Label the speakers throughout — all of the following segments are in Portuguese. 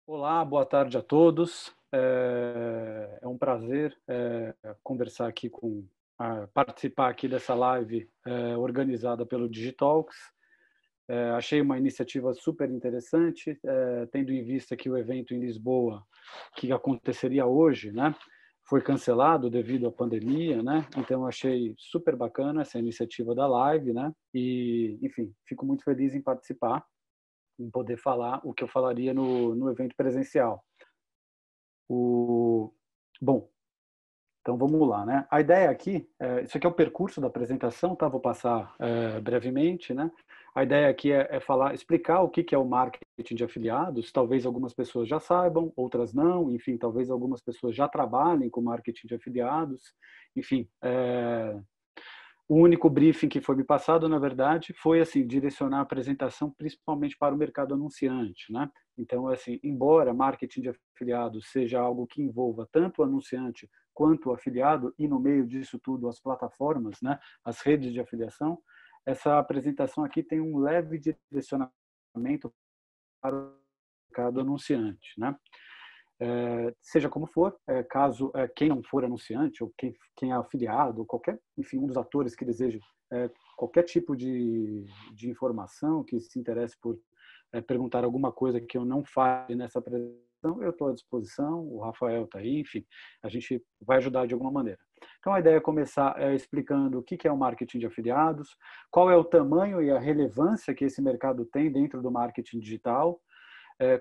Speaker 1: Olá, boa tarde a todos. É um prazer conversar aqui participar aqui dessa live organizada pelo Digitalks. Achei uma iniciativa super interessante, tendo em vista que o evento em Lisboa, que aconteceria hoje, né, foi cancelado devido à pandemia, né? Então achei super bacana essa iniciativa da live, né? E, enfim, fico muito feliz em participar, em poder falar o que eu falaria no evento presencial. O... Bom, então vamos lá, né? A ideia aqui, isso aqui é o percurso da apresentação, tá? Vou passar brevemente, né? A ideia aqui é falar, explicar o que é o marketing de afiliados. Talvez algumas pessoas já saibam, outras não. Enfim, talvez algumas pessoas já trabalhem com marketing de afiliados. Enfim, o único briefing que foi me passado, na verdade, foi assim direcionar a apresentação principalmente para o mercado anunciante, né? Então, assim, embora marketing de afiliados seja algo que envolva tanto o anunciante quanto o afiliado e no meio disso tudo as plataformas, né, as redes de afiliação, essa apresentação aqui tem um leve direcionamento para o mercado anunciante, né? Seja como for, caso quem não for anunciante ou quem é afiliado, ou qualquer, enfim, um dos atores que deseje qualquer tipo de informação, que se interesse por perguntar alguma coisa que eu não fale nessa apresentação, eu estou à disposição, o Rafael está aí, enfim, a gente vai ajudar de alguma maneira. Então, a ideia é começar explicando o que é o marketing de afiliados, qual é o tamanho e a relevância que esse mercado tem dentro do marketing digital,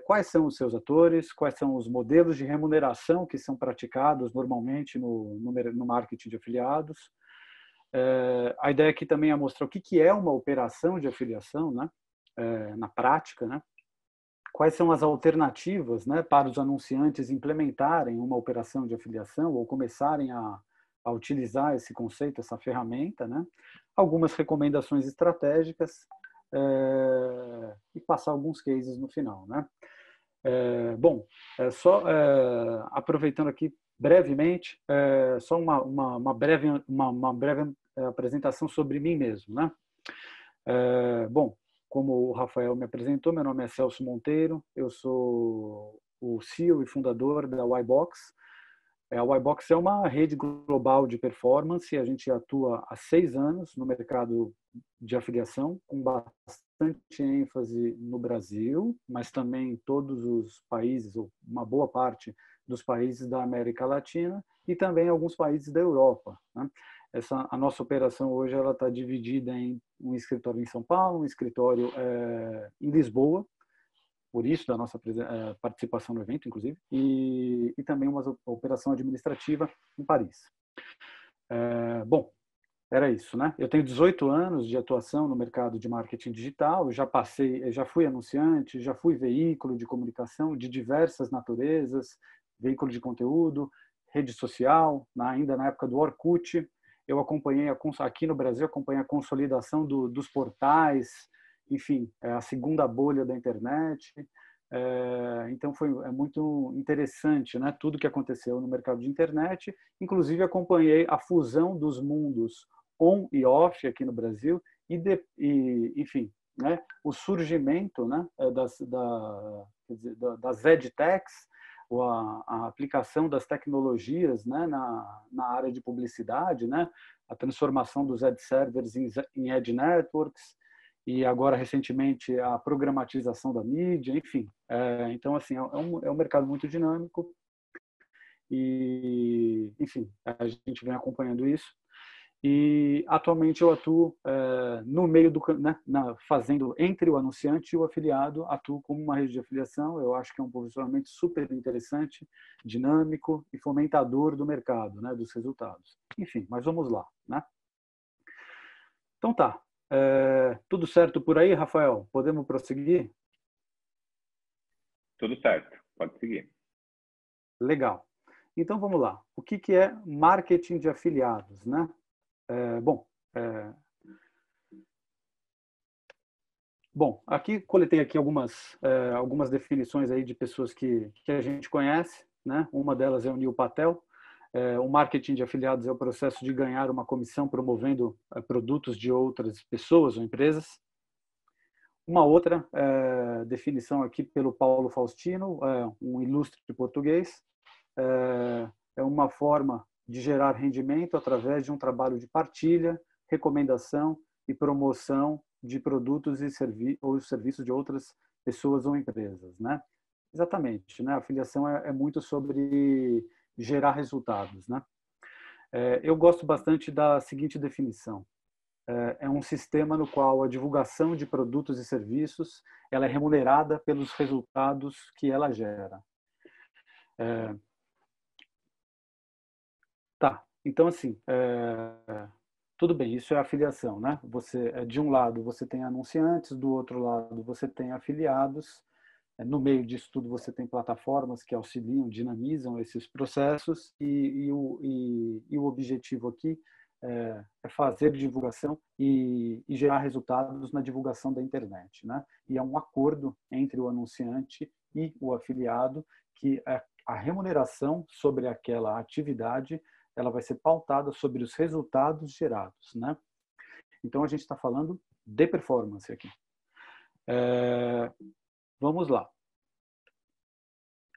Speaker 1: quais são os seus atores, quais são os modelos de remuneração que são praticados normalmente no marketing de afiliados. A ideia aqui também é mostrar o que é uma operação de afiliação, né? Na prática, né? Quais são as alternativas, né, para os anunciantes implementarem uma operação de afiliação ou começarem a utilizar esse conceito, essa ferramenta, né? Algumas recomendações estratégicas e passar alguns cases no final, né? Bom, só aproveitando aqui brevemente, só uma breve apresentação sobre mim mesmo, né? Bom, como o Rafael me apresentou, meu nome é Celso Monteiro, eu sou o CEO e fundador da Ybox. A Ybox é uma rede global de performance, a gente atua há 6 anos no mercado de afiliação, com bastante ênfase no Brasil, mas também em todos os países, ou uma boa parte dos países da América Latina e também alguns países da Europa, né? A nossa operação hoje ela está dividida em um escritório em São Paulo, um escritório em Lisboa, por isso da nossa participação no evento, inclusive, e também uma operação administrativa em Paris. Bom, era isso, né? Eu tenho 18 anos de atuação no mercado de marketing digital, já fui anunciante, já fui veículo de comunicação de diversas naturezas, veículo de conteúdo, rede social, ainda na época do Orkut. Eu acompanhei aqui no Brasil, acompanhei a consolidação dos portais, enfim, a segunda bolha da internet. Então é muito interessante, né? Tudo que aconteceu no mercado de internet. Inclusive acompanhei a fusão dos mundos on e off aqui no Brasil enfim, né, o surgimento, né, das edtechs, ou a aplicação das tecnologias, né, na área de publicidade, né, a transformação dos ad servers em ad networks e agora recentemente a programatização da mídia, enfim. Então assim é um mercado muito dinâmico e, enfim, a gente vem acompanhando isso. E atualmente eu atuo no meio né, fazendo entre o anunciante e o afiliado, atuo como uma rede de afiliação. Eu acho que é um posicionamento super interessante, dinâmico e fomentador do mercado, né, dos resultados. Enfim, mas vamos lá, né? Então tá. Tudo certo por aí, Rafael? Podemos prosseguir?
Speaker 2: Tudo certo, pode seguir.
Speaker 1: Legal. Então vamos lá. O que é marketing de afiliados, né? Bom, aqui coletei aqui algumas definições aí de pessoas que a gente conhece, né? Uma delas é o Neil Patel. O marketing de afiliados é o processo de ganhar uma comissão promovendo produtos de outras pessoas ou empresas. Uma outra definição aqui pelo Paulo Faustino, um ilustre português, é uma forma de gerar rendimento através de um trabalho de partilha, recomendação e promoção de produtos ou serviços de outras pessoas ou empresas, né? Exatamente, né? A afiliação é muito sobre gerar resultados, né? Eu gosto bastante da seguinte definição: é um sistema no qual a divulgação de produtos e serviços ela é remunerada pelos resultados que ela gera. Tá, então assim, tudo bem, isso é afiliação, né? De um lado você tem anunciantes, do outro lado você tem afiliados, no meio disso tudo você tem plataformas que auxiliam, dinamizam esses processos e o objetivo aqui é fazer divulgação e gerar resultados na divulgação da internet, né? E é um acordo entre o anunciante e o afiliado que a remuneração sobre aquela atividade ela vai ser pautada sobre os resultados gerados, né? Então a gente está falando de performance aqui. Vamos lá.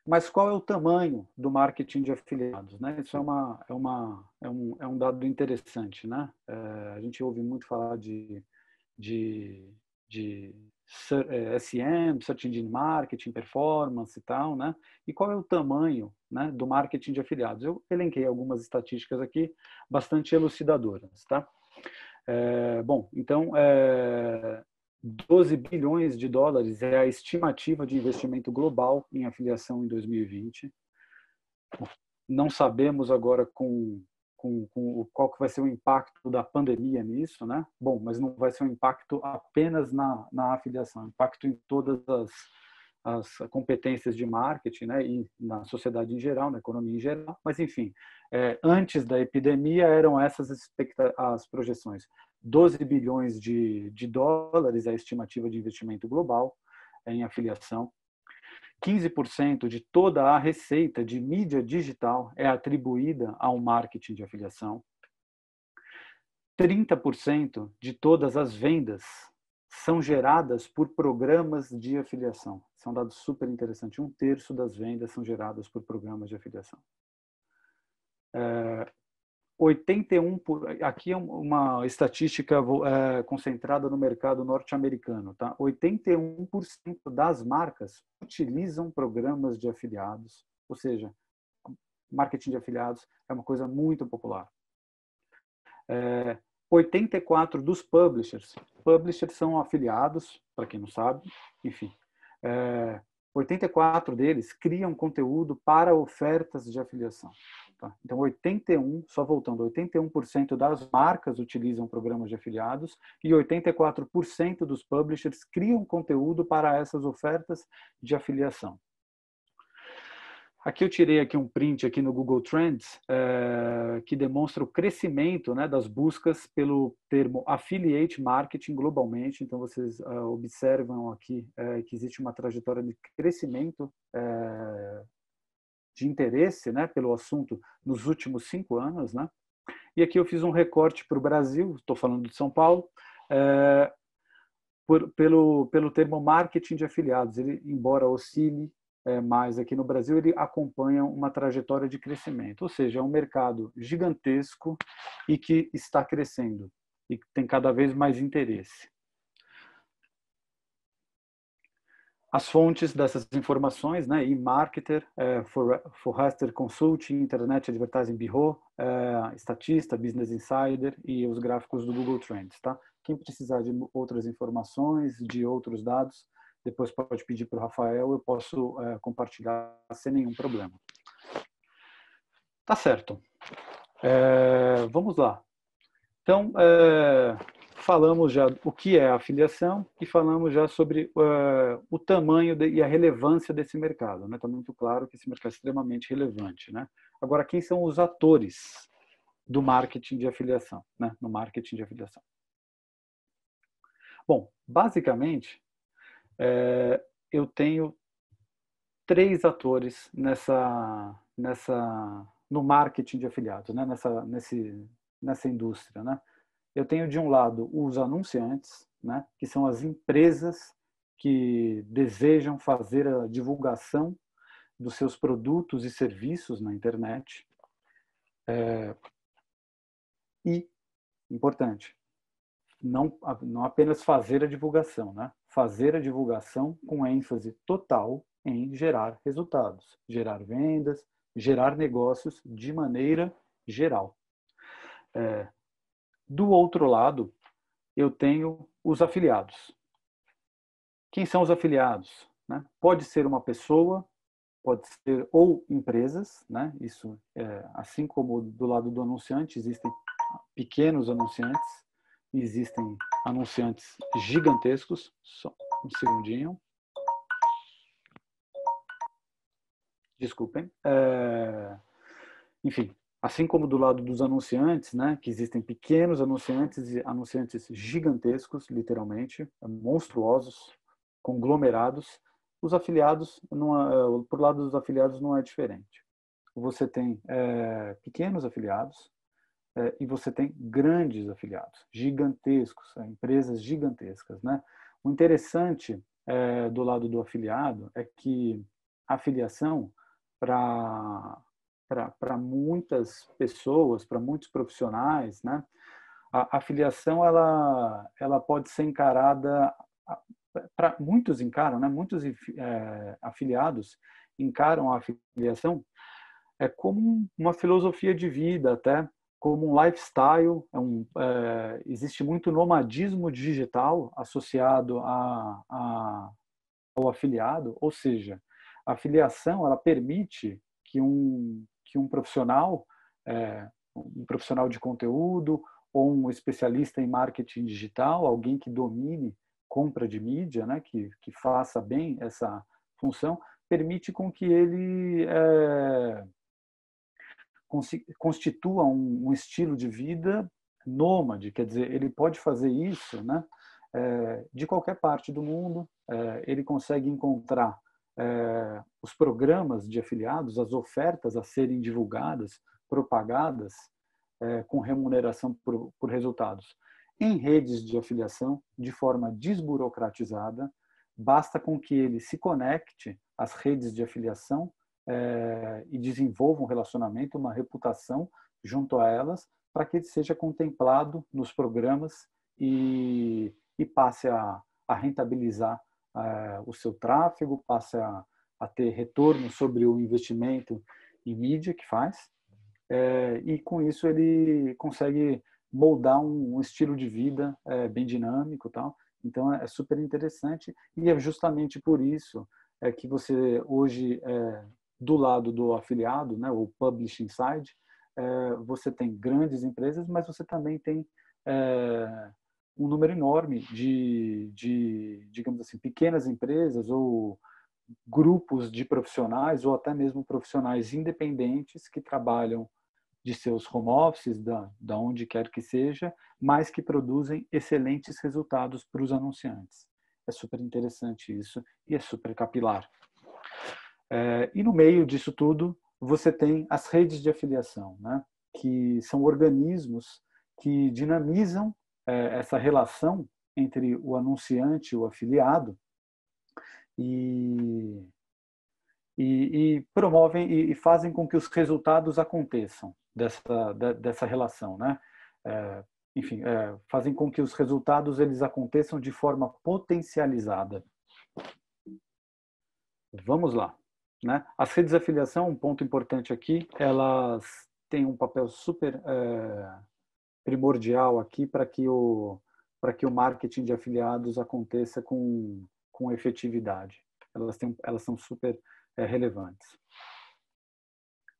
Speaker 1: Mas qual é o tamanho do marketing de afiliados, né? Isso é um dado interessante, né? A gente ouve muito falar de SM, Search Engine Marketing, Performance e tal, né? E qual é o tamanho, né, do marketing de afiliados? Eu elenquei algumas estatísticas aqui bastante elucidadoras, tá? Bom, então, 12 bilhões de dólares é a estimativa de investimento global em afiliação em 2020. Não sabemos agora qual que vai ser o impacto da pandemia nisso, né? Bom, mas não vai ser um impacto apenas na afiliação, impacto em todas as competências de marketing, né? E na sociedade em geral, na economia em geral. Mas, enfim, antes da epidemia eram essas as projeções. 12 bilhões de dólares é a estimativa de investimento global em afiliação. 15% de toda a receita de mídia digital é atribuída ao marketing de afiliação. 30% de todas as vendas são geradas por programas de afiliação. São dados super interessantes. 1/3 das vendas são geradas por programas de afiliação. 81 aqui é uma estatística concentrada no mercado norte-americano, tá? 81% das marcas utilizam programas de afiliados, ou seja, marketing de afiliados é uma coisa muito popular. 84 dos publishers são afiliados, para quem não sabe, enfim. 84 deles criam conteúdo para ofertas de afiliação. Tá? Então, 81% das marcas utilizam programas de afiliados e 84% dos publishers criam conteúdo para essas ofertas de afiliação. Aqui eu tirei aqui um print aqui no Google Trends que demonstra o crescimento, né, das buscas pelo termo affiliate marketing globalmente. Então vocês observam aqui que existe uma trajetória de crescimento de interesse, né, pelo assunto nos últimos 5 anos, né? E aqui eu fiz um recorte para o Brasil, estou falando de São Paulo, pelo termo marketing de afiliados. Ele, embora oscile mais aqui no Brasil, ele acompanha uma trajetória de crescimento, ou seja, é um mercado gigantesco e que está crescendo e tem cada vez mais interesse. As fontes dessas informações, né, eMarketer, Forrester Consulting, Internet Advertising Bureau, Statista, Business Insider e os gráficos do Google Trends, tá? Quem precisar de outras informações, de outros dados, depois pode pedir para o Rafael, eu posso compartilhar sem nenhum problema. Tá certo. Vamos lá. Então, falamos já o que é a afiliação e falamos já sobre o tamanho e a relevância desse mercado. Está muito claro que esse mercado é extremamente relevante, né? Agora, quem são os atores do marketing de afiliação, né? No marketing de afiliação? Bom, basicamente, eu tenho 3 atores no marketing de afiliados, né? Nessa indústria, né? Eu tenho, de um lado, os anunciantes, né, que são as empresas que desejam fazer a divulgação dos seus produtos e serviços na internet. E, importante, não apenas fazer a divulgação, né? Fazer a divulgação com ênfase total em gerar resultados, gerar vendas, gerar negócios de maneira geral. Do outro lado, eu tenho os afiliados. Quem são os afiliados? Né? Pode ser uma pessoa, pode ser ou empresas, né? Isso assim como do lado do anunciante existem pequenos anunciantes, existem anunciantes gigantescos. Só um segundinho. Desculpem. Enfim, assim como do lado dos anunciantes, né, que existem pequenos anunciantes e anunciantes gigantescos, literalmente, monstruosos, conglomerados, os afiliados, por lado dos afiliados não é diferente. Você tem pequenos afiliados e você tem grandes afiliados, gigantescos, empresas gigantescas, né? O interessante do lado do afiliado é que a afiliação para muitas pessoas, para muitos profissionais, né? A afiliação ela pode ser encarada, para muitos encaram, né? Muitos afiliados encaram a afiliação como uma filosofia de vida, até como um lifestyle. Existe muito nomadismo digital associado ao afiliado, ou seja, a afiliação ela permite que um profissional, um profissional de conteúdo ou um especialista em marketing digital, alguém que domine compra de mídia, né, que faça bem essa função, permite com que ele constitua um estilo de vida nômade, quer dizer, ele pode fazer isso, né, de qualquer parte do mundo, ele consegue encontrar os programas de afiliados, as ofertas a serem divulgadas, propagadas, com remuneração por resultados em redes de afiliação, de forma desburocratizada. Basta com que ele se conecte às redes de afiliação e desenvolva um relacionamento, uma reputação junto a elas, para que ele seja contemplado nos programas e passe a rentabilizar o seu tráfego, passe a ter retorno sobre o investimento em mídia que faz, e com isso ele consegue moldar um estilo de vida bem dinâmico, tal. Então é super interessante, e é justamente por isso que você hoje, do lado do afiliado, né, o publishing side, você tem grandes empresas, mas você também tem um número enorme de, digamos assim, pequenas empresas ou grupos de profissionais ou até mesmo profissionais independentes que trabalham de seus home offices, da onde quer que seja, mas que produzem excelentes resultados para os anunciantes. É super interessante isso e é super capilar. E no meio disso tudo, você tem as redes de afiliação, né? Que são organismos que dinamizam essa relação entre o anunciante e o afiliado e promovem e fazem com que os resultados aconteçam dessa relação, né? Enfim, fazem com que os resultados eles aconteçam de forma potencializada. Vamos lá, né? As redes de afiliação, um ponto importante aqui, elas têm um papel super primordial aqui para que o marketing de afiliados aconteça com efetividade. Elas são super relevantes.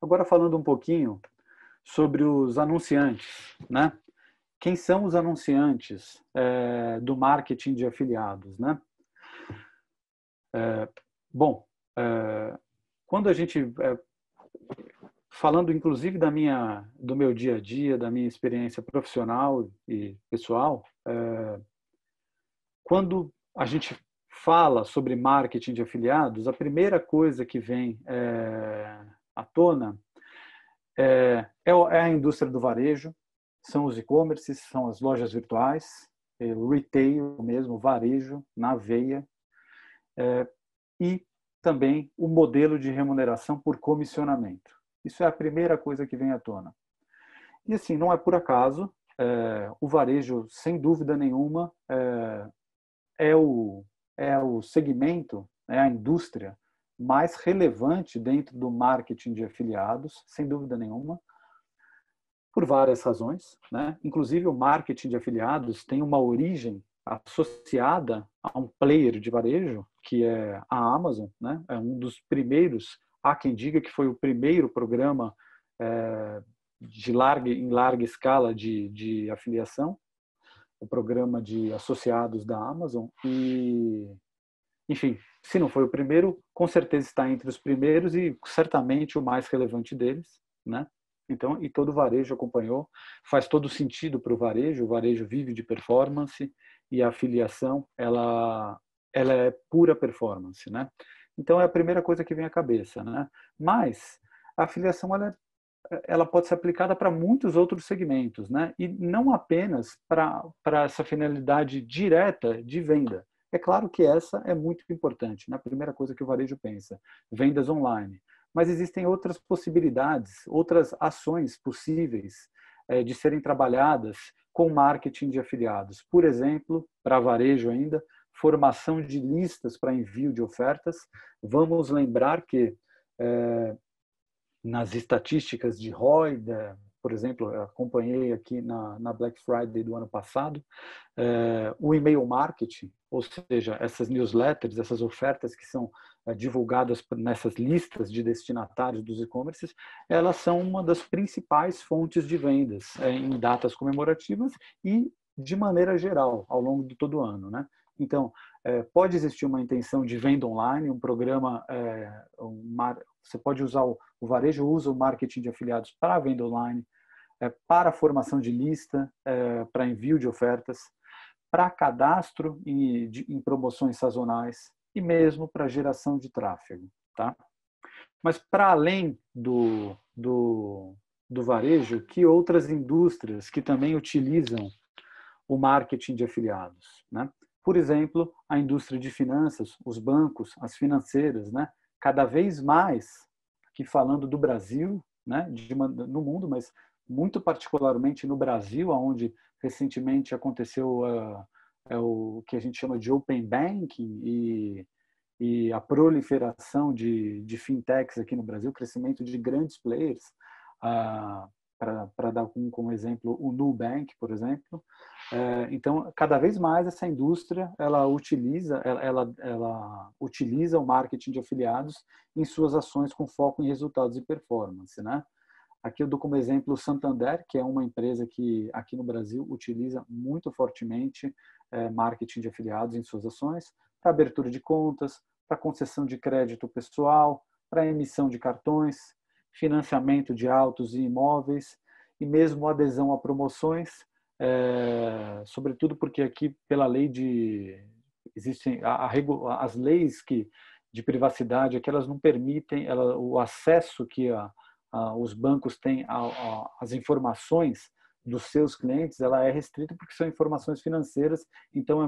Speaker 1: Agora falando um pouquinho sobre os anunciantes, né? Quem são os anunciantes do marketing de afiliados, né? Bom, quando a gente falando inclusive do meu dia a dia, da minha experiência profissional e pessoal, quando a gente fala sobre marketing de afiliados, a primeira coisa que vem à tona é a indústria do varejo, são os e-commerces, são as lojas virtuais, o retail mesmo, o varejo na veia. e também o modelo de remuneração por comissionamento. Isso é a primeira coisa que vem à tona. E assim, não é por acaso, o varejo, sem dúvida nenhuma, é o segmento, é a indústria mais relevante dentro do marketing de afiliados, sem dúvida nenhuma, por várias razões, né? Inclusive o marketing de afiliados tem uma origem associada a um player de varejo, que é a Amazon, né? É um dos primeiros, há quem diga que foi o primeiro programa em larga escala de afiliação, o programa de associados da Amazon. E, enfim, se não foi o primeiro, com certeza está entre os primeiros e certamente o mais relevante deles, né? Então, e todo o varejo acompanhou, faz todo sentido para o varejo vive de performance e a afiliação, ela é pura performance, né? Então, é a primeira coisa que vem à cabeça, né? Mas a afiliação, ela pode ser aplicada para muitos outros segmentos, né? E não apenas para essa finalidade direta de venda. É claro que essa é muito importante, né? A primeira coisa que o varejo pensa, vendas online. Mas existem outras possibilidades, outras ações possíveis de serem trabalhadas com marketing de afiliados. Por exemplo, para varejo ainda, formação de listas para envio de ofertas. Vamos lembrar que nas estatísticas de ROI, por exemplo, eu acompanhei aqui na Black Friday do ano passado, o e-mail marketing, ou seja, essas newsletters, essas ofertas que são divulgadas nessas listas de destinatários dos e-commerces, elas são uma das principais fontes de vendas em datas comemorativas e de maneira geral, ao longo de todo o ano, né? Então, pode existir uma intenção de venda online, um programa, você pode usar, o varejo usa o marketing de afiliados para venda online, para formação de lista, para envio de ofertas, para cadastro em promoções sazonais e mesmo para geração de tráfego, tá? Mas para além do varejo, que outras indústrias que também utilizam o marketing de afiliados, né? Por exemplo, a indústria de finanças, os bancos, as financeiras, né? Cada vez mais, aqui falando do Brasil, né? No mundo, mas muito particularmente no Brasil, onde recentemente aconteceu o que a gente chama de Open Banking e a proliferação de fintechs aqui no Brasil, crescimento de grandes players, para dar como exemplo o Nubank, por exemplo. Então, cada vez mais essa indústria ela utiliza o marketing de afiliados em suas ações com foco em resultados e performance, né? Aqui eu dou como exemplo o Santander, que é uma empresa que aqui no Brasil utiliza muito fortemente marketing de afiliados em suas ações para abertura de contas, para concessão de crédito pessoal, para emissão de cartões, financiamento de autos e imóveis e mesmo adesão a promoções, sobretudo porque aqui pela lei existem as leis de privacidade que elas não permitem o acesso que os bancos têm às informações dos seus clientes, ela é restrita porque são informações financeiras, então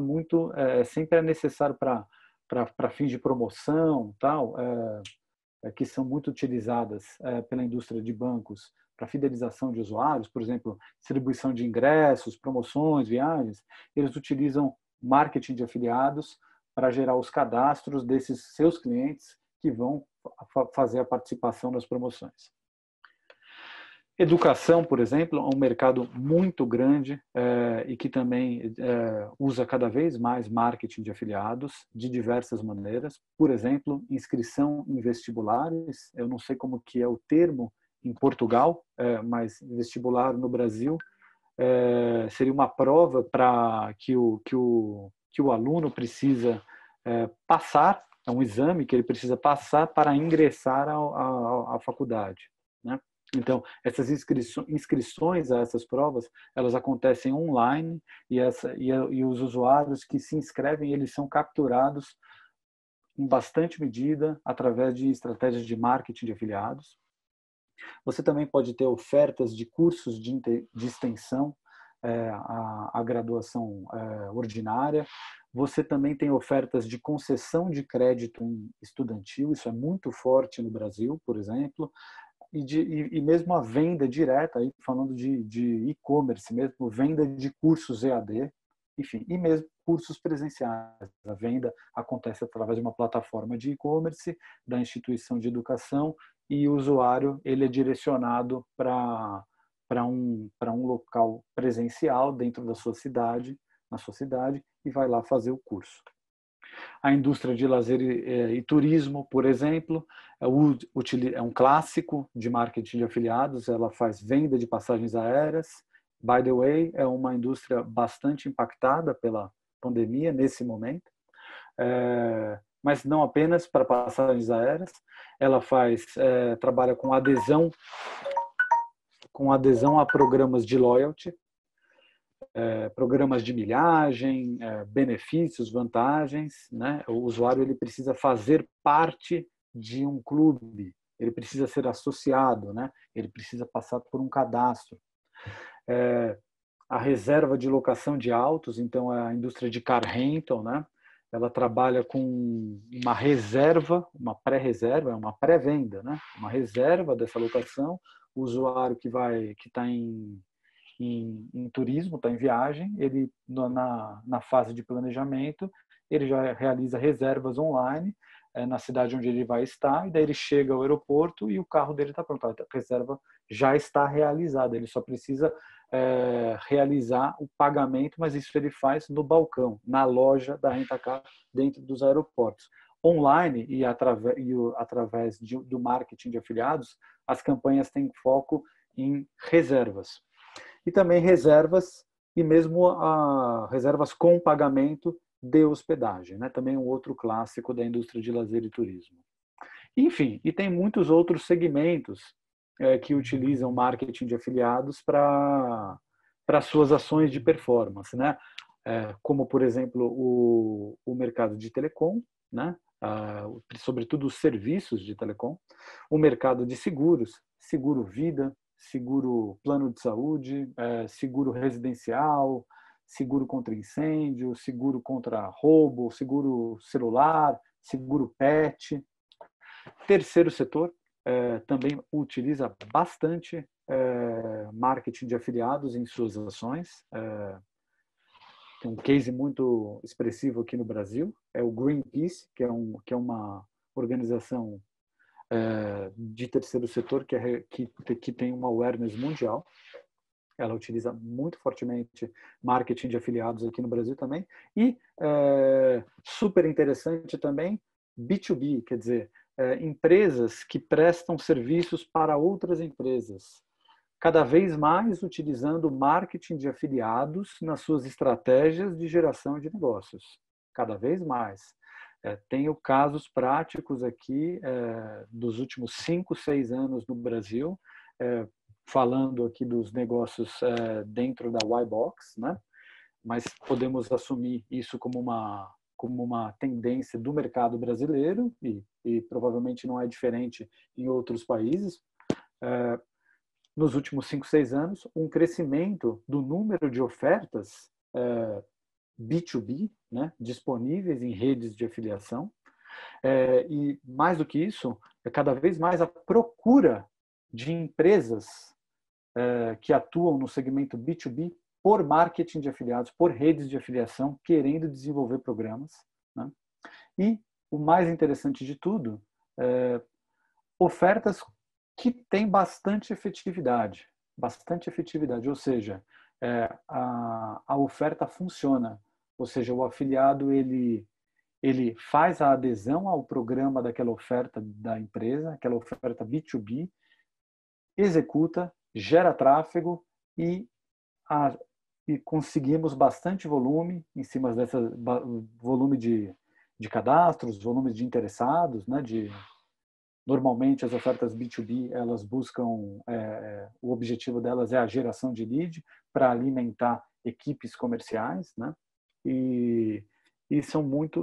Speaker 1: sempre é necessário para fins de promoção, tal, que são muito utilizadas pela indústria de bancos para fidelização de usuários, por exemplo, distribuição de ingressos, promoções, viagens, eles utilizam marketing de afiliados para gerar os cadastros desses seus clientes que vão fazer a participação nas promoções. Educação, por exemplo, é um mercado muito grande e que também usa cada vez mais marketing de afiliados de diversas maneiras. Por exemplo, inscrição em vestibulares. Eu não sei como que é o termo em Portugal, mas vestibular no Brasil seria uma prova para que o aluno precisa passar, é um exame que ele precisa passar para ingressar à faculdade, né? Então, essas inscrições a essas provas, elas acontecem online e os usuários que se inscrevem, eles são capturados em bastante medida através de estratégias de marketing de afiliados. Você também pode ter ofertas de cursos de extensão à graduação ordinária. Você também tem ofertas de concessão de crédito estudantil, isso é muito forte no Brasil, por exemplo, e mesmo a venda direta, aí falando de e-commerce mesmo, venda de cursos EAD, enfim, e mesmo cursos presenciais. A venda acontece através de uma plataforma de e-commerce da instituição de educação e o usuário ele é direcionado para um local presencial dentro da sua cidade, na sua cidade, e vai lá fazer o curso. A indústria de lazer e turismo, por exemplo, é um clássico de marketing de afiliados, ela faz venda de passagens aéreas. By the way, é uma indústria bastante impactada pela pandemia nesse momento, mas não apenas para passagens aéreas, ela trabalha com adesão a programas de loyalty, programas de milhagem, benefícios, vantagens, né? O usuário ele precisa fazer parte de um clube, ele precisa ser associado, né? Ele precisa passar por um cadastro. A reserva de locação de autos, então a indústria de car rental, né? Ela trabalha com uma reserva, uma pré-reserva, uma pré-venda, né? Uma reserva dessa locação. O usuário que está em turismo, está em viagem, ele na fase de planejamento, ele já realiza reservas online na cidade onde ele vai estar, e daí ele chega ao aeroporto e o carro dele está pronto. A reserva já está realizada, ele só precisa realizar o pagamento, mas isso ele faz no balcão, na loja da Rent-A-Car, dentro dos aeroportos. Online e através do marketing de afiliados, as campanhas têm foco em reservas. E também reservas, e mesmo reservas com pagamento de hospedagem, né? Também um outro clássico da indústria de lazer e turismo. Enfim, e tem muitos outros segmentos que utilizam marketing de afiliados para suas ações de performance, né? Como, por exemplo, o mercado de telecom, né? Sobretudo os serviços de telecom, o mercado de seguros, seguro vida, seguro plano de saúde, seguro residencial, seguro contra incêndio, seguro contra roubo, seguro celular, seguro pet. Terceiro setor também utiliza bastante marketing de afiliados em suas ações. Tem um case muito expressivo aqui no Brasil, é o Greenpeace, que é uma organização de terceiro setor que tem uma awareness mundial. Ela utiliza muito fortemente marketing de afiliados aqui no Brasil também. E, super interessante também, B2B, quer dizer, empresas que prestam serviços para outras empresas. Cada vez mais utilizando marketing de afiliados nas suas estratégias de geração de negócios. Cada vez mais. Tenho casos práticos aqui dos últimos 5, 6 anos no Brasil, falando aqui dos negócios dentro da Y-Box, né? Mas podemos assumir isso como uma tendência do mercado brasileiro e provavelmente não é diferente em outros países. Nos últimos 5, 6 anos, um crescimento do número de ofertas B2B, né, disponíveis em redes de afiliação. E mais do que isso, cada vez mais a procura de empresas que atuam no segmento B2B por marketing de afiliados, por redes de afiliação, querendo desenvolver programas, né? E o mais interessante de tudo, ofertas que têm bastante efetividade, ou seja, a oferta funciona, ou seja, o afiliado ele faz a adesão ao programa daquela oferta da empresa, aquela oferta B2B, executa, gera tráfego e conseguimos bastante volume em cima desse volume de cadastros, volume de interessados, né? Normalmente as ofertas B2B elas buscam o objetivo delas é a geração de lead para alimentar equipes comerciais, né? E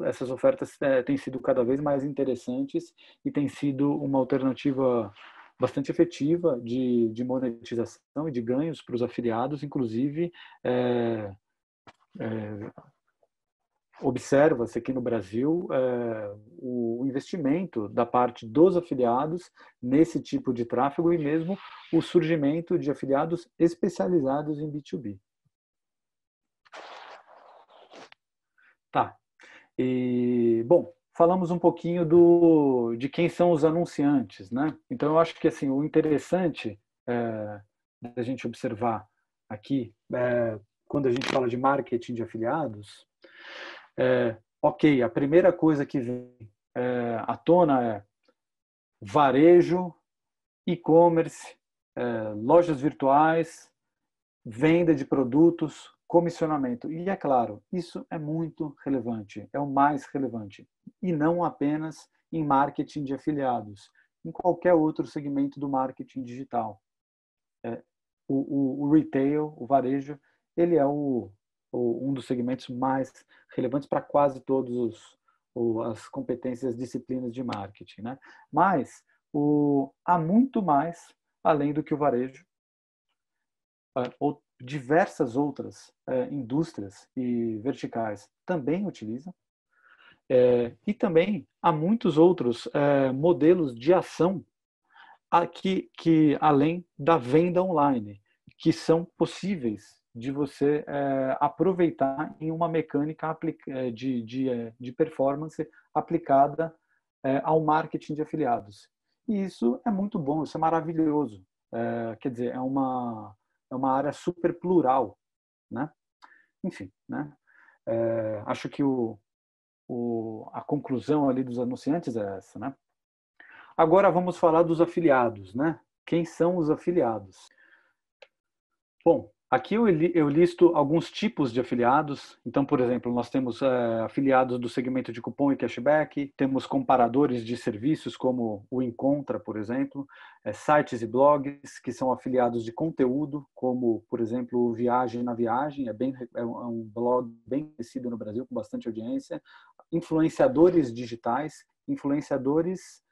Speaker 1: essas ofertas têm sido cada vez mais interessantes e têm sido uma alternativa bastante efetiva de monetização e de ganhos para os afiliados, inclusive observa-se aqui no Brasil o investimento da parte dos afiliados nesse tipo de tráfego e mesmo o surgimento de afiliados especializados em B2B. Tá. E, bom, falamos um pouquinho de quem são os anunciantes, né? Então, eu acho que assim, o interessante da gente observar aqui, quando a gente fala de marketing de afiliados, ok, a primeira coisa que vem à tona é varejo, e-commerce, lojas virtuais, venda de produtos, comissionamento. E é claro, isso é muito relevante, é o mais relevante. E não apenas em marketing de afiliados, em qualquer outro segmento do marketing digital. O retail, o varejo, ele é um dos segmentos mais relevantes para quase todos as competências, disciplinas de marketing, né? Mas há muito mais além do que o varejo, ou diversas outras indústrias e verticais também utilizam, e também há muitos outros modelos de ação que além da venda online, que são possíveis de você aproveitar em uma mecânica de performance aplicada ao marketing de afiliados. E isso é muito bom, isso é maravilhoso. Quer dizer, é uma área super plural, né? Enfim, né? Acho que a conclusão ali dos anunciantes é essa, né? Agora vamos falar dos afiliados, né? Quem são os afiliados? Bom, aqui eu listo alguns tipos de afiliados. Então, por exemplo, nós temos afiliados do segmento de cupom e cashback, temos comparadores de serviços como o Encontra, por exemplo, sites e blogs que são afiliados de conteúdo, como, por exemplo, o Viagem na Viagem, é um blog bem conhecido no Brasil, com bastante audiência. Influenciadores digitais, influenciadores,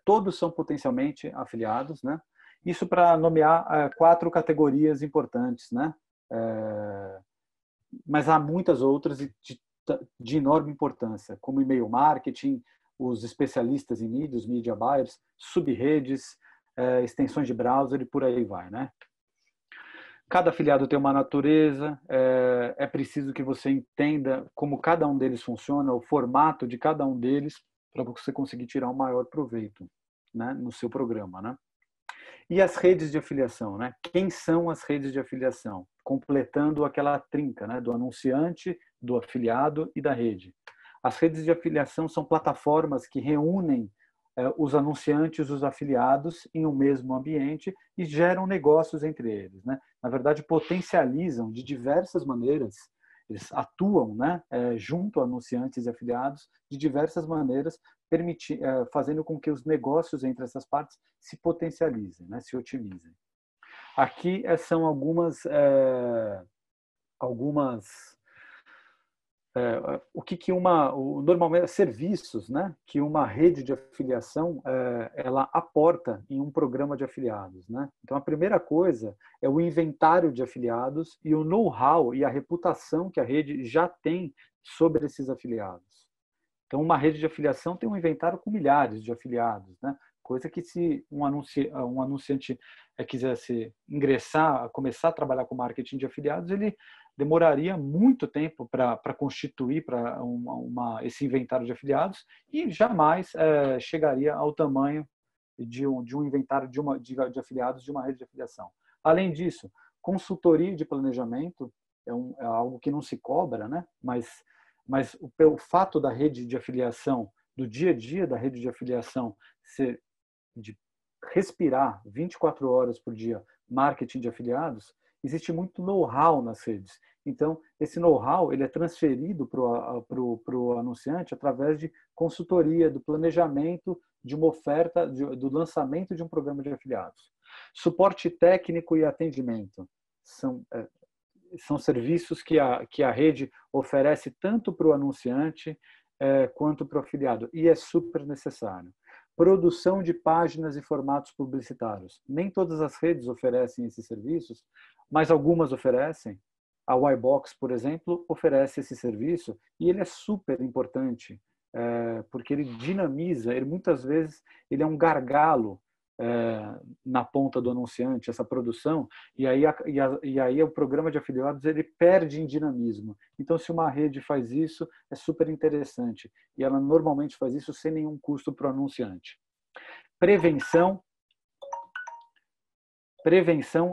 Speaker 1: todos são potencialmente afiliados, né? Isso para nomear 4 categorias importantes, né? Mas há muitas outras de enorme importância, como e-mail marketing, os especialistas em mídia, os media buyers, subredes, extensões de browser e por aí vai, né? Cada afiliado tem uma natureza, é preciso que você entenda como cada um deles funciona, o formato de cada um deles, para você conseguir tirar o maior proveito, né, no seu programa, né? E as redes de afiliação, né? Quem são as redes de afiliação? Completando aquela trinca, né? Do anunciante, do afiliado e da rede. As redes de afiliação são plataformas que reúnem os anunciantes, os afiliados em um mesmo ambiente e geram negócios entre eles, né? Na verdade, potencializam de diversas maneiras. Eles atuam, né, junto a anunciantes e afiliados de diversas maneiras, fazendo com que os negócios entre essas partes se potencializem, né, se otimizem. Aqui são algumas o que normalmente serviços, né, que uma rede de afiliação ela aporta em um programa de afiliados, né? Então a primeira coisa é o inventário de afiliados e o know-how e a reputação que a rede já tem sobre esses afiliados. Então uma rede de afiliação tem um inventário com milhares de afiliados, né? Coisa que se um anunciante quisesse ingressar, começar a trabalhar com marketing de afiliados, ele demoraria muito tempo para constituir esse inventário de afiliados e jamais chegaria ao tamanho de um inventário de afiliados de uma rede de afiliação. Além disso, consultoria de planejamento é algo que não se cobra, né? Mas pelo fato da rede de afiliação, do dia a dia da rede de afiliação, de respirar 24 horas por dia marketing de afiliados, existe muito know-how nas redes. Então, esse know-how ele é transferido para o anunciante através de consultoria, do planejamento de uma oferta, do lançamento de um programa de afiliados. Suporte técnico e atendimento são serviços que a rede oferece tanto para o anunciante quanto para o afiliado, e é super necessário. Produção de páginas e formatos publicitários. Nem todas as redes oferecem esses serviços, mas algumas oferecem. A Ybox, por exemplo, oferece esse serviço e ele é super importante, porque ele dinamiza, ele muitas vezes ele é um gargalo na ponta do anunciante, essa produção, e aí o programa de afiliados ele perde em dinamismo. Então, se uma rede faz isso, é super interessante. E ela normalmente faz isso sem nenhum custo para o anunciante. Prevenção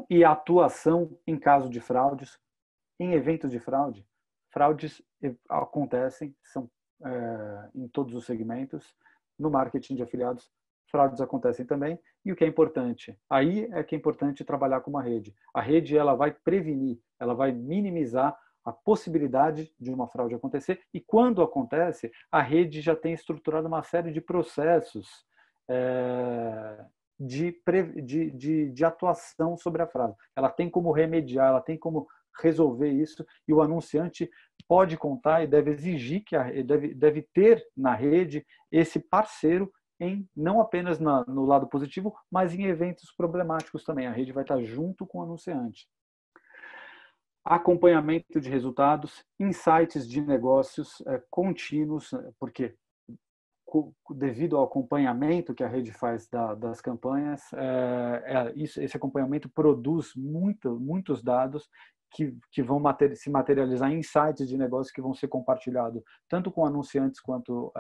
Speaker 1: e atuação em caso de fraudes. Em eventos de fraude, fraudes acontecem, são em todos os segmentos. No marketing de afiliados, fraudes acontecem também. E o que é importante? Aí é que é importante trabalhar com uma rede. A rede ela vai prevenir, ela vai minimizar a possibilidade de uma fraude acontecer. E quando acontece, a rede já tem estruturado uma série de processos de atuação sobre a fraude. Ela tem como remediar, ela tem como resolver isso, e o anunciante pode contar e deve exigir que deve ter na rede esse parceiro não apenas no lado positivo, mas em eventos problemáticos também. A rede vai estar junto com o anunciante. Acompanhamento de resultados, insights de negócios contínuos, porque devido ao acompanhamento que a rede faz das campanhas, esse acompanhamento produz muitos dados que vão se materializar em insights de negócio que vão ser compartilhados tanto com anunciantes quanto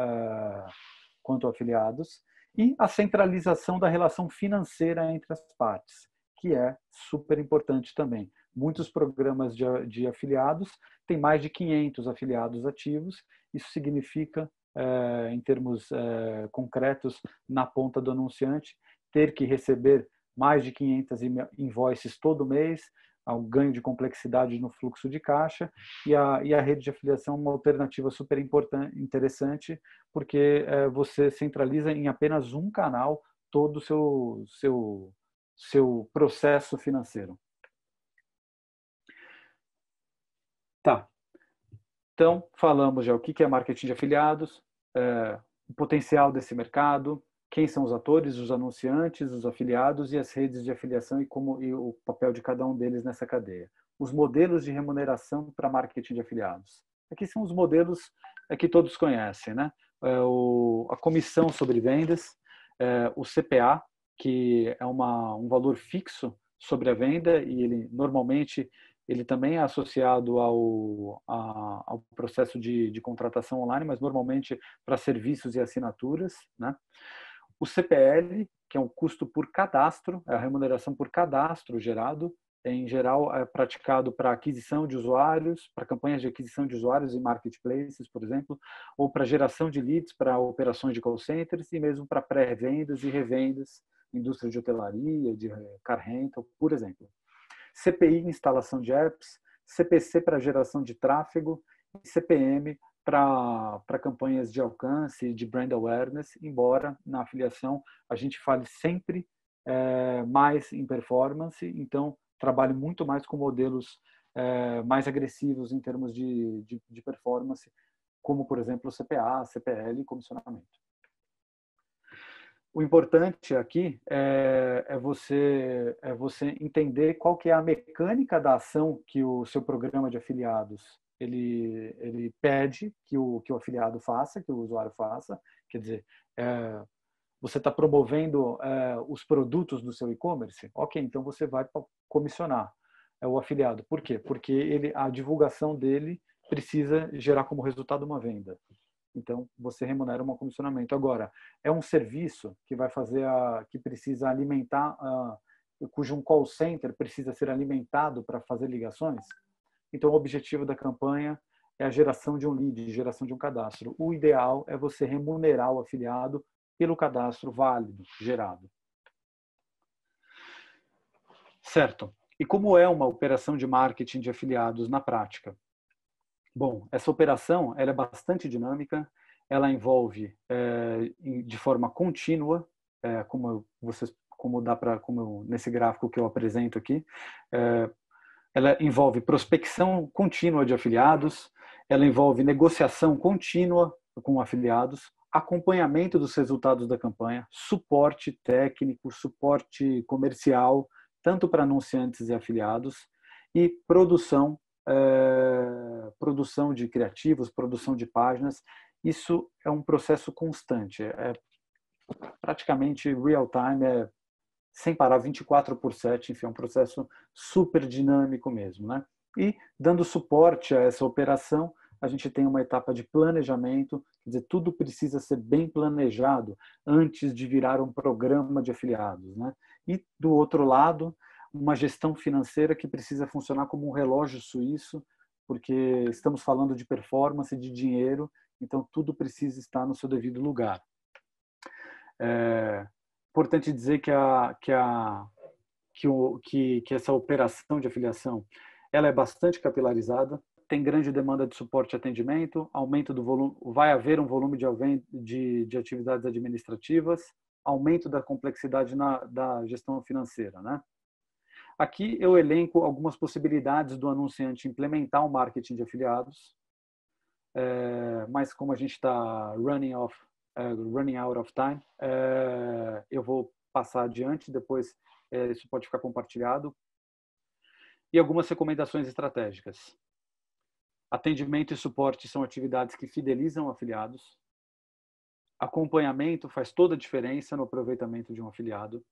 Speaker 1: afiliados, e a centralização da relação financeira entre as partes, que é super importante também. Muitos programas de afiliados têm mais de 500 afiliados ativos, isso significa, em termos concretos, na ponta do anunciante, ter que receber mais de 500 invoices todo mês, ao ganho de complexidade no fluxo de caixa, e a rede de afiliação é uma alternativa super interessante, porque você centraliza em apenas um canal todo o seu processo financeiro. Tá. Então, falamos já o que é marketing de afiliados, o potencial desse mercado, quem são os atores, os anunciantes, os afiliados e as redes de afiliação e o papel de cada um deles nessa cadeia. Os modelos de remuneração para marketing de afiliados. Aqui são os modelos que todos conhecem, né? A comissão sobre vendas, o CPA, que é um valor fixo sobre a venda, e ele normalmente também é associado ao processo de contratação online, mas normalmente para serviços e assinaturas, né? O CPL, que é o custo por cadastro, é a remuneração por cadastro gerado, em geral é praticado para aquisição de usuários, para campanhas de aquisição de usuários em marketplaces, por exemplo, ou para geração de leads para operações de call centers e mesmo para pré-vendas e revendas, indústria de hotelaria, de car rental, por exemplo. CPI, instalação de apps, CPC para geração de tráfego e CPM para campanhas de alcance, de brand awareness, embora na afiliação a gente fale sempre mais em performance, então trabalhe muito mais com modelos mais agressivos em termos de performance, como, por exemplo, o CPA, CPL e comissionamento. O importante aqui é você entender qual que é a mecânica da ação que o seu programa de afiliados ele pede que o afiliado faça, que o usuário faça. Quer dizer, você está promovendo os produtos do seu e-commerce? Ok, então você vai comissionar o afiliado. Por quê? Porque a divulgação dele precisa gerar como resultado uma venda. Então, você remunera um comissionamento. Agora, é um serviço que vai fazer que precisa alimentar, cujo um call center precisa ser alimentado para fazer ligações. Então, o objetivo da campanha é a geração de um lead, geração de um cadastro. O ideal é você remunerar o afiliado pelo cadastro válido gerado. Certo. E como é uma operação de marketing de afiliados na prática? Bom, essa operação ela é bastante dinâmica, ela envolve de forma contínua, como nesse gráfico que eu apresento aqui, ela envolve prospecção contínua de afiliados, ela envolve negociação contínua com afiliados, acompanhamento dos resultados da campanha, suporte técnico, suporte comercial, tanto para anunciantes e afiliados, e produção produção de criativos, produção de páginas. Isso é um processo constante, é praticamente real time, sem parar 24/7, enfim, é um processo super dinâmico mesmo, né? E dando suporte a essa operação, a gente tem uma etapa de planejamento, quer dizer, tudo precisa ser bem planejado antes de virar um programa de afiliados, né? E do outro lado, uma gestão financeira que precisa funcionar como um relógio suíço, porque estamos falando de performance, de dinheiro, então tudo precisa estar no seu devido lugar. É importante dizer que essa operação de afiliação ela é bastante capilarizada, tem grande demanda de suporte e atendimento, aumento do volume, vai haver um volume de atividades administrativas, aumento da complexidade da gestão financeira, né? Aqui eu elenco algumas possibilidades do anunciante implementar o marketing de afiliados, mas como a gente está running out of time, eu vou passar adiante, depois isso pode ficar compartilhado. E algumas recomendações estratégicas. Atendimento e suporte são atividades que fidelizam afiliados. Acompanhamento faz toda a diferença no aproveitamento de um afiliado.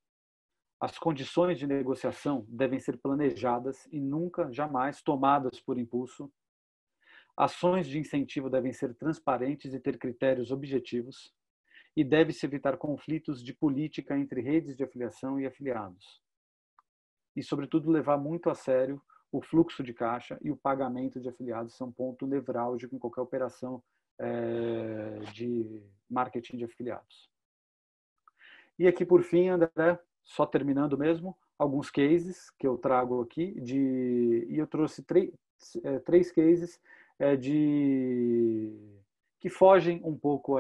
Speaker 1: As condições de negociação devem ser planejadas e nunca, jamais, tomadas por impulso. Ações de incentivo devem ser transparentes e ter critérios objetivos. E deve-se evitar conflitos de política entre redes de afiliação e afiliados. E, sobretudo, levar muito a sério o fluxo de caixa e o pagamento de afiliados são um ponto nevrálgico em qualquer operação de marketing de afiliados. E aqui, por fim, André, só terminando mesmo, alguns cases que eu trago aqui, e eu trouxe três cases que fogem um pouco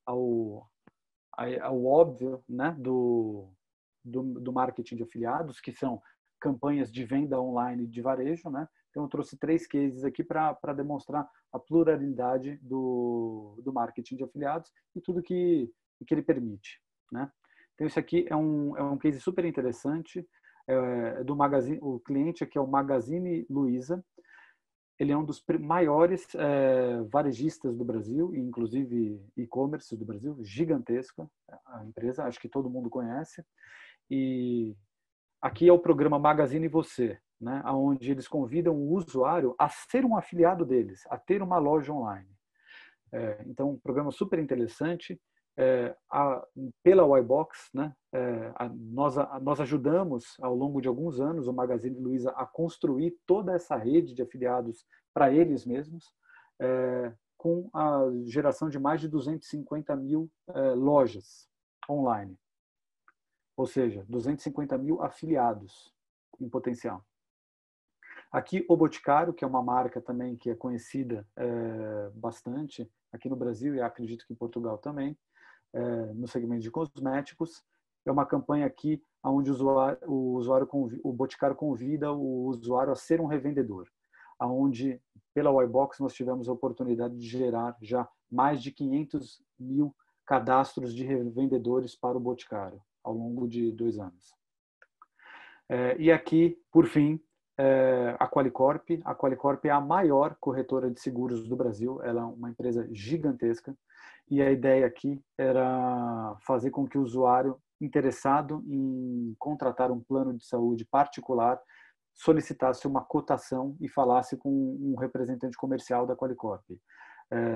Speaker 1: ao óbvio, né, do marketing de afiliados, que são campanhas de venda online de varejo, né? Então eu trouxe 3 cases aqui para demonstrar a pluralidade do marketing de afiliados e tudo que ele permite, né? Então isso aqui é um case super interessante, do Magazine, o cliente aqui é o Magazine Luiza. Ele é um dos maiores varejistas do Brasil, inclusive e-commerce do Brasil, gigantesca a empresa, acho que todo mundo conhece. E aqui é o programa Magazine Você, né, onde eles convidam o usuário a ser um afiliado deles, a ter uma loja online. Então, um programa super interessante. Pela Ybox, né, nós ajudamos ao longo de alguns anos o Magazine Luiza a construir toda essa rede de afiliados para eles mesmos, com a geração de mais de 250 mil lojas online. Ou seja, 250 mil afiliados em potencial. Aqui o Boticário, que é uma marca também que é conhecida bastante aqui no Brasil e acredito que em Portugal também, no segmento de cosméticos. É uma campanha aqui onde o Boticário convida o usuário a ser um revendedor, onde pela Ybox nós tivemos a oportunidade de gerar já mais de 500 mil cadastros de revendedores para o Boticário ao longo de 2 anos. E aqui, por fim, a Qualicorp. A Qualicorp é a maior corretora de seguros do Brasil. Ela é uma empresa gigantesca. E a ideia aqui era fazer com que o usuário interessado em contratar um plano de saúde particular solicitasse uma cotação e falasse com um representante comercial da Qualicorp.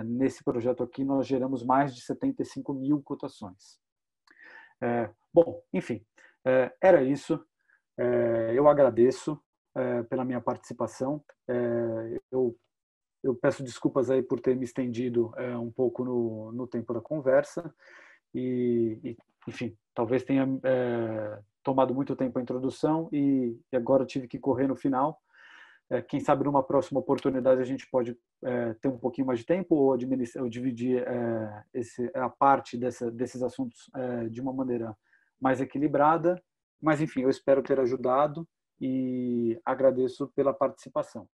Speaker 1: Nesse projeto aqui, nós geramos mais de 75 mil cotações. Bom, enfim, era isso. Eu agradeço pela minha participação. Eu peço desculpas aí por ter me estendido um pouco no tempo da conversa e enfim, talvez tenha tomado muito tempo a introdução e agora tive que correr no final. Quem sabe numa próxima oportunidade a gente pode ter um pouquinho mais de tempo ou dividir a parte desses assuntos de uma maneira mais equilibrada. Mas enfim, eu espero ter ajudado e agradeço pela participação.